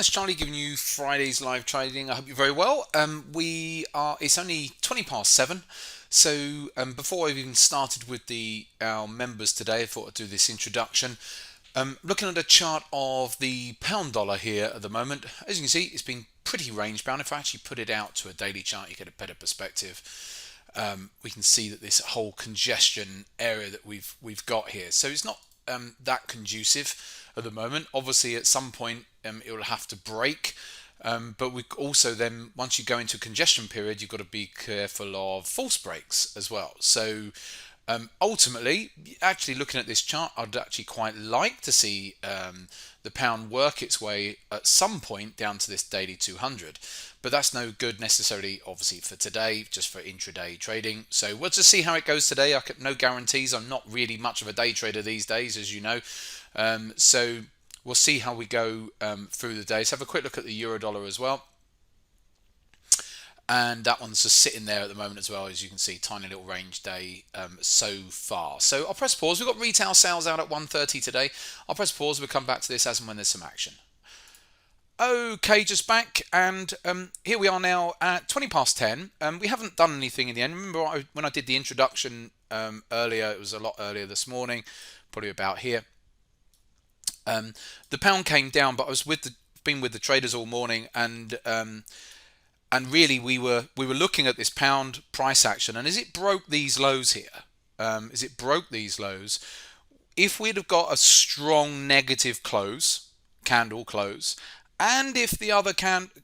It's Charlie giving you Friday's live trading. I hope you're very well. It's only 20 past 7. So before I've even started with our members today, I thought I'd do this introduction. Looking at a chart of the pound dollar here at the moment. As you can see, it's been pretty range bound. If I actually put it out to a daily chart, you get a better perspective. We can see that this whole congestion area that we've got here. So it's not that conducive at the moment. Obviously, at some point it will have to break. But we also then, once you go into a congestion period, you've got to be careful of false breaks as well. So ultimately, actually looking at this chart, I'd actually quite like to see the pound work its way at some point down to this daily 200. But that's no good necessarily, obviously, for today, just for intraday trading. So we'll just see how it goes today. No guarantees. I'm not really much of a day trader these days, as you know. So we'll see how we go through the day. Let's have a quick look at the euro dollar as well. And that one's just sitting there at the moment as well, as you can see, tiny little range day so far. So I'll press pause. We've got retail sales out at 1:30 today. I'll press pause. We'll come back to this as and when there's some action. Okay, just back, and here we are now at 20 past 10. We haven't done anything in the end. Remember when I did the introduction earlier, it was a lot earlier this morning, probably about here. The pound came down, but I was been with the traders all morning, and really we were looking at this pound price action, and as it broke these lows here, if we'd have got a strong negative candle close, and if the other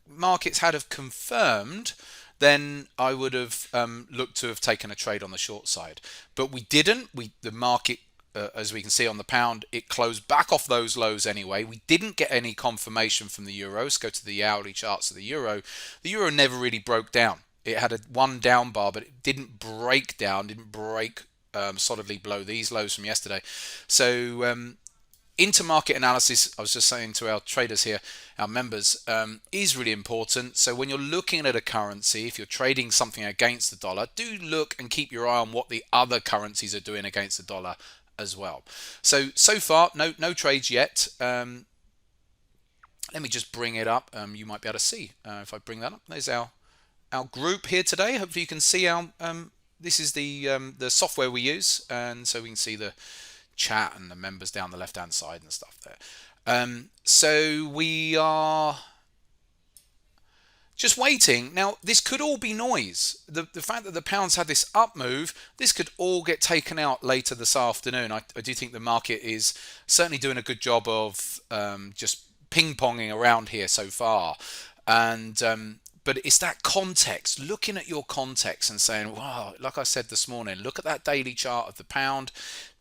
markets had have confirmed, then I would have looked to have taken a trade on the short side. But we didn't. The market, as we can see on the pound, it closed back off those lows anyway. We didn't get any confirmation from the euro. Let's go to the hourly charts of the euro. The euro never really broke down. It had one down bar, but it didn't break down, solidly below these lows from yesterday. So intermarket analysis, I was just saying to our traders here, our members, is really important. So when you're looking at a currency, if you're trading something against the dollar, do look and keep your eye on what the other currencies are doing against the dollar as well. So far, no trades yet. Let me just bring it up. You might be able to see if I bring that up. There's our group here today. Hopefully you can see our this is the software we use, and so we can see the chat and the members down the left hand side and stuff there. So we are just waiting. Now, this could all be noise. The fact that the pound's had this up move, this could all get taken out later this afternoon. I do think the market is certainly doing a good job of just ping-ponging around here so far. And but it's that context, looking at your context and saying, wow, like I said this morning, look at that daily chart of the pound.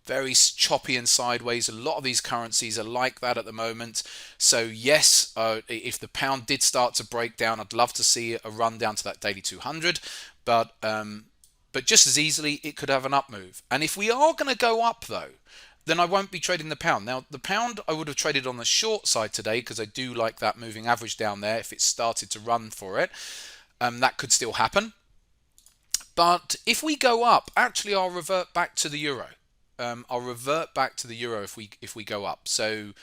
Very choppy and sideways. A lot of these currencies are like that at the moment. So yes, if the pound did start to break down, I'd love to see a run down to that daily 200. But just as easily, it could have an up move. And if we are going to go up though, then I won't be trading the pound. Now, the pound I would have traded on the short side today because I do like that moving average down there. If it started to run for it, that could still happen. But if we go up, actually, I'll revert back to the euro. I'll revert back to the euro if we go up. So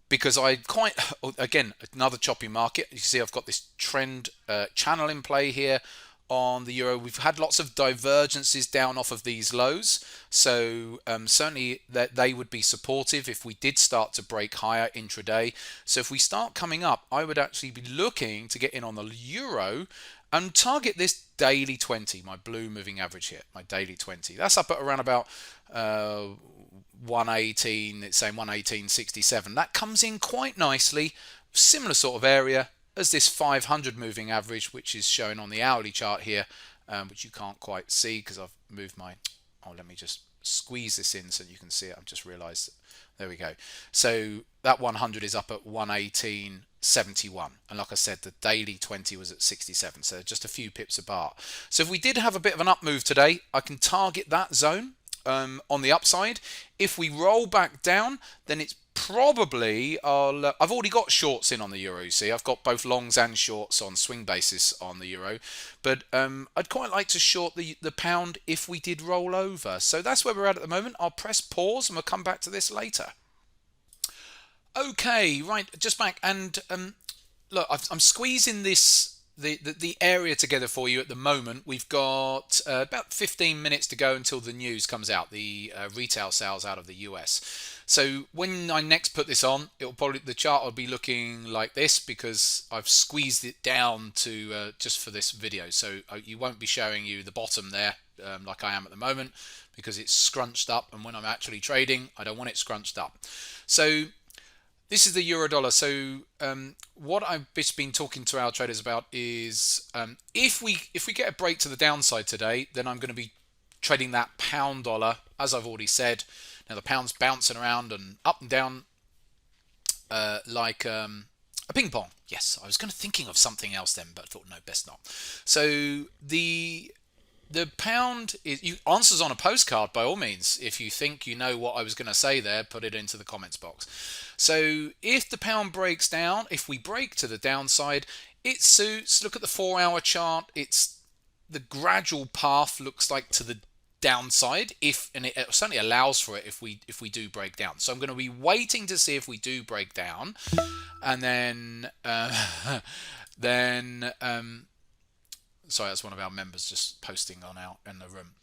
because again, another choppy market. You see I've got this trend channel in play here on the euro. We've had lots of divergences down off of these lows, so certainly that they would be supportive if we did start to break higher intraday. So if we start coming up, I would actually be looking to get in on the euro and target this daily 20, my blue moving average here, my daily 20. That's up at around about 118, it's saying 118.67. That comes in quite nicely, similar sort of area as this 500 moving average, which is shown on the hourly chart here, which you can't quite see because I've moved let me just squeeze this in so you can see it. I've just realized, there we go. So that 100 is up at 118.71, and like I said, the daily 20 was at 67, so just a few pips apart. So if we did have a bit of an up move today, I can target that zone on the upside. If we roll back down, then it's probably I've already got shorts in on the euro. You see, I've got both longs and shorts on swing basis on the euro, but I'd quite like to short the pound if we did roll over. So that's where we're at the moment. I'll press pause and we'll come back to this later. Okay, right, just back and look, I'm squeezing this the area together for you at the moment. We've got about 15 minutes to go until the news comes out, the retail sales out of the US. So when I next put this on, it'll probably the chart will be looking like this because I've squeezed it down to just for this video. So you won't be showing you the bottom there like I am at the moment because it's scrunched up, and when I'm actually trading, I don't want it scrunched up. So this is the euro dollar. So what I've just been talking to our traders about is if we get a break to the downside today, then I'm going to be trading that pound dollar, as I've already said. Now the pound's bouncing around and up and down like a ping pong. Yes, I was going to thinking of something else then, but I thought no, best not. So the pound is answers on a postcard by all means. If you think you know what I was going to say there, put it into the comments box. So if the pound breaks down, if we break to the downside, it suits. Look at the 4-hour chart. It's the gradual path looks like to the downside and it certainly allows for it if we do break down. So I'm going to be waiting to see if we do break down, and then then sorry, that's one of our members just posting on out in the room.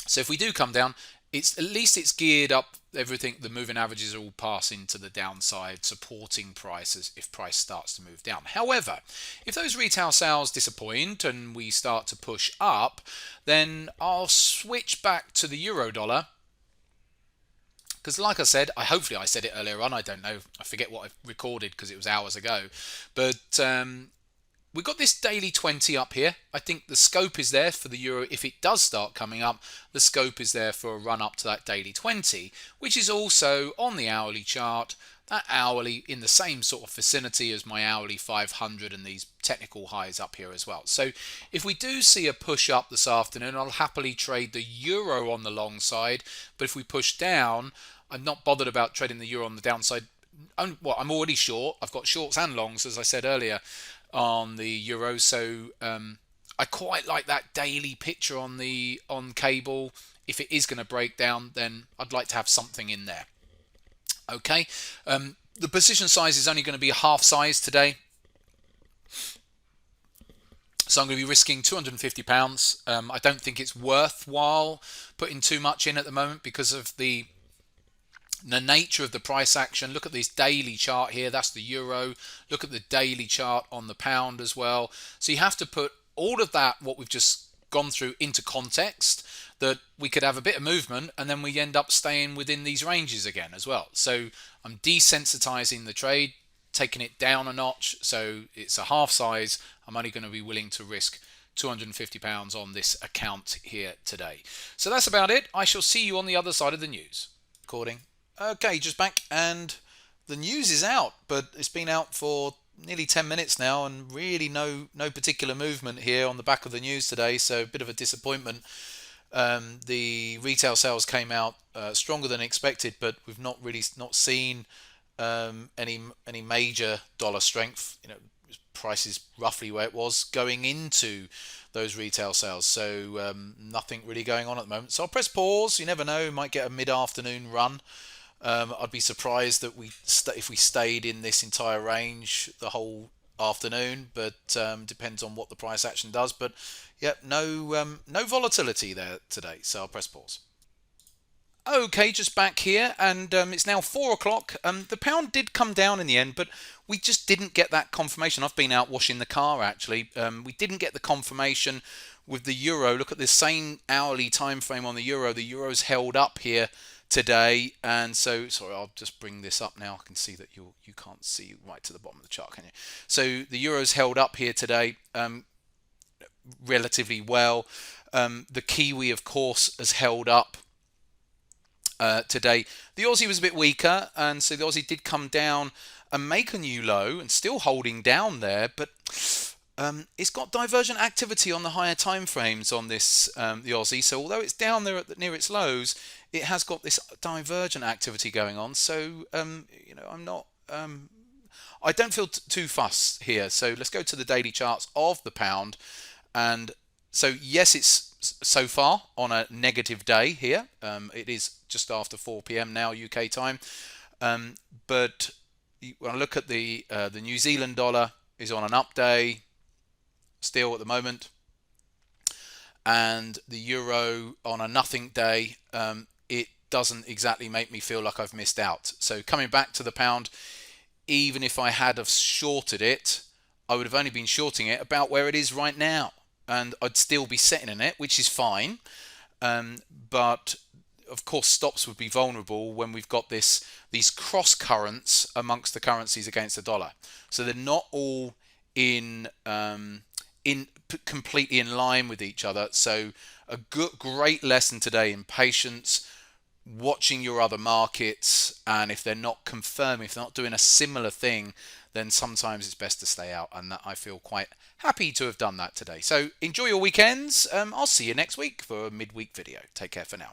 So if we do come down, it's at least it's geared up. Everything, the moving averages are all passing to the downside, supporting prices if price starts to move down. However, if those retail sales disappoint and we start to push up, then I'll switch back to the euro dollar. Because like I said, hopefully I said it earlier on, I don't know, I forget what I recorded because it was hours ago, but we've got this daily 20 up here. I think the scope is there for the euro. If it does start coming up, the scope is there for a run up to that daily 20, which is also on the hourly chart. That hourly in the same sort of vicinity as my hourly 500 and these technical highs up here as well. So if we do see a push up this afternoon, I'll happily trade the euro on the long side. But if we push down, I'm not bothered about trading the euro on the downside. I'm already short. I've got shorts and longs, as I said earlier, on the euro. So I quite like that daily picture on cable. If it is going to break down, then I'd like to have something in there. Okay, the position size is only going to be a half size today, so I'm going to be risking £250. I don't think it's worthwhile putting too much in at the moment because of the nature of the price action. Look at this daily chart here, that's the euro. Look at the daily chart on the pound as well. So you have to put all of that, what we've just gone through, into context, that we could have a bit of movement and then we end up staying within these ranges again as well. So I'm desensitizing the trade, taking it down a notch, so it's a half size. I'm only going to be willing to risk £250 on this account here today. So that's about it. I shall see you on the other side of the news. Recording. Okay, just back, and the news is out, but it's been out for nearly 10 minutes now, and really no particular movement here on the back of the news today, so a bit of a disappointment. The retail sales came out stronger than expected, but we've not seen any major dollar strength. Price is roughly where it was going into those retail sales, so nothing really going on at the moment. So I'll press pause. You never know, might get a mid-afternoon run. I'd be surprised that if we stayed in this entire range the whole afternoon, but depends on what the price action does. But yeah, no volatility there today, so I'll press pause. Okay, just back here, and it's now 4 o'clock. The pound did come down in the end, but we just didn't get that confirmation. I've been out washing the car, actually. We didn't get the confirmation with the euro. Look at this same hourly time frame on the euro. The euro's held up here today, and so sorry, I'll just bring this up now. I can see that you can't see right to the bottom of the chart, can you? So the euro's held up here today relatively well. The Kiwi, of course, has held up today. The Aussie was a bit weaker, and so the Aussie did come down and make a new low, and still holding down there, but it's got divergent activity on the higher time frames on this the Aussie. So although it's down there near its lows, it has got this divergent activity going on. So I'm not I don't feel too fussed here. So let's go to the daily charts of the pound, and so yes, it's so far on a negative day here. It is just after 4 p.m. now UK time, but when I look at the New Zealand dollar is on an up day still at the moment, and the euro on a nothing day. It doesn't exactly make me feel like I've missed out. So coming back to the pound, even if I had have shorted it, I would have only been shorting it about where it is right now, and I'd still be sitting in it, which is fine. But of course, stops would be vulnerable when we've got these cross currents amongst the currencies against the dollar. So they're not all in in completely in line with each other. So a great lesson today in patience, watching your other markets, and if they're not confirming, if they're not doing a similar thing, then sometimes it's best to stay out, and that I feel quite happy to have done that today. So enjoy your weekends. I'll see you next week for a midweek video. Take care for now.